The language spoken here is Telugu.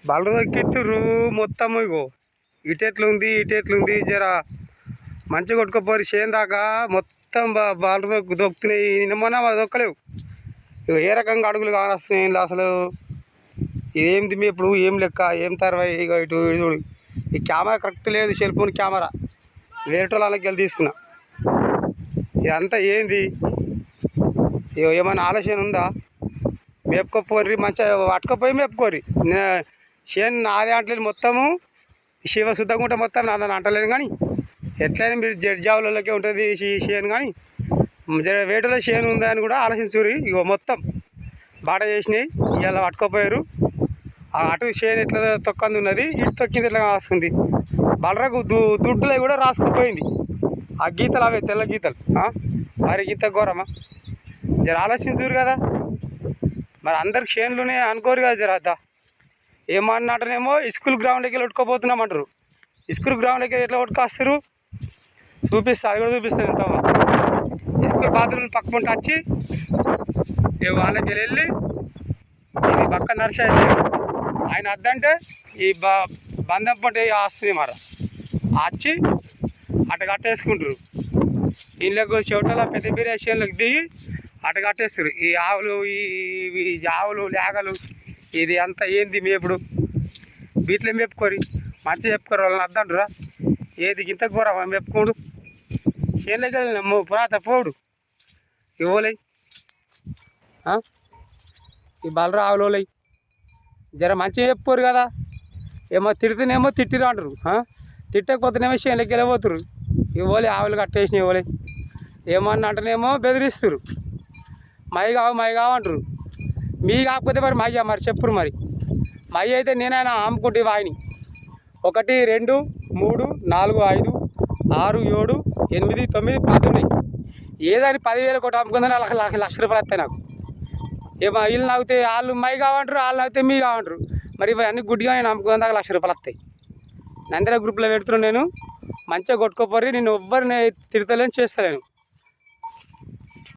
బలరు ఎక్కిస్తుర్రు మొత్తం. ఇగో ఇటెట్లుంది ఇటెట్లుంది జర మంచిగా కొట్టుకోపోరు చేను దాకా మొత్తం బలరు దొక్కుతున్నాయి. నిన్న దొక్కలేవు. ఇక ఏ రకంగా అడుగులు కానొస్తున్నాయి అసలు. ఇదేంటి మీ ఇప్పుడు ఏం లెక్క ఏం తర్వాయి. ఇక ఇటు చూడు ఈ కెమెరా కరెక్ట్ లేదు. సెల్ ఫోన్ కెమెరా వేరే వాళ్ళకి వెళ్ళి తీస్తున్నా. ఇదంతా ఏంది? ఏమైనా ఆలోచన ఉందా? మేపుకోపోర్రి మంచిగా పట్టుకపోయి మేపుకోరి. చేను నాదే అంటలేదు మొత్తము. శివ శుద్ధంగా మొత్తం నాదని అంటలేను. కానీ ఎట్లయినా మీరు జడ్జావులలోకే ఉంటుంది చేను. కానీ వేటలో చేను ఉందా అని కూడా ఆలోచించుర్రి. ఇగో మొత్తం బాట చేసినాయి. ఇలా పట్టుకోపోయారు. అటు చేను ఎట్లా తొక్కంది ఉన్నది, ఇటు తొక్కింది ఎట్లా వస్తుంది. బలరకు దుడ్డులో కూడా రాసుకుపోయింది. ఆ గీతలు అవే తెల్ల గీతలు. మరి గీత ఘోరమా? జర ఆలోచించురు కదా. మరి అందరికి చేనులునే అనుకోరు కదా. జర అద్దా ఏమన్నట్టనేమో స్కూల్ గ్రౌండ్కి వెళ్ళి కొట్టుకోపోతున్నామంటారు. స్కూల్ గ్రౌండ్కి వెళ్ళి ఎట్లా కొట్టుకొస్తారు చూపిస్తా. అది కూడా చూపిస్తాను. ఎంత స్కూల్ బాత్రూమ్ పక్కకుంటూ వచ్చి వాళ్ళకి వెళ్ళి ఇది పక్క నర్సరీ ఆయన అద్దంటే ఈ బంధం పంట వస్తుంది. మరి వచ్చి అట్ట కట్టేసుకుంటారు. ఇళ్ళకు చెవిటలో పెద్ద బిర్యానీలకు దిగి అట్ట కట్టేస్తారు. ఈ ఆవులు ఈ ఆవులు లేగలు ఇది అంతా ఏంది మేపుడు? వీటిలో మేపుకోరి మంచిగా చెప్పుకోరు. వాళ్ళని అద్దంటురా ఏది ఇంత కూర మేపుకోడు. చేనులోకి వెళ్ళిన పురాత పోడు ఇవ్వలే. ఈ బలరా ఆవులోలై జర మంచిగా చెప్పుకోరు కదా. ఏమో తిడితేనేమో తిట్టిరు అంటారు. తిట్టకపోతేనేమో చేనులోకి వెళ్ళిపోతురు. ఇవ్వలే ఆవులు కట్టేసిన ఇవ్వలే. ఏమన్నా అంటేనేమో బెదిరిస్తారు. మై కావు అంటారు. మీ కాకపోతే మరి మయ్య మరి చెప్పురు. మరి మయ్య అయితే నేనైనా అమ్ముకుంటే వాయిని 1 2 3 4 5 6 7 8 9 10 ఉన్నాయి. ఏదని 10,000 కొట్టి అమ్ముకుందని లక్ష రూపాయలు వస్తాయి నాకు. ఏమో వీళ్ళు నవ్వుతే వాళ్ళు మై కావంటారు, వాళ్ళు నవ్వుతే మీ కావంటారు. మరి ఇవన్నీ గుడ్డిగా నేను అమ్ముకున్న దాకా లక్ష రూపాయలు వస్తాయి. నందిరా గ్రూప్లో పెడుతున్నాను నేను. మంచిగా కొట్టుకోపోరి. నేను ఎవ్వరిని తిడతలేని చేస్తలేను.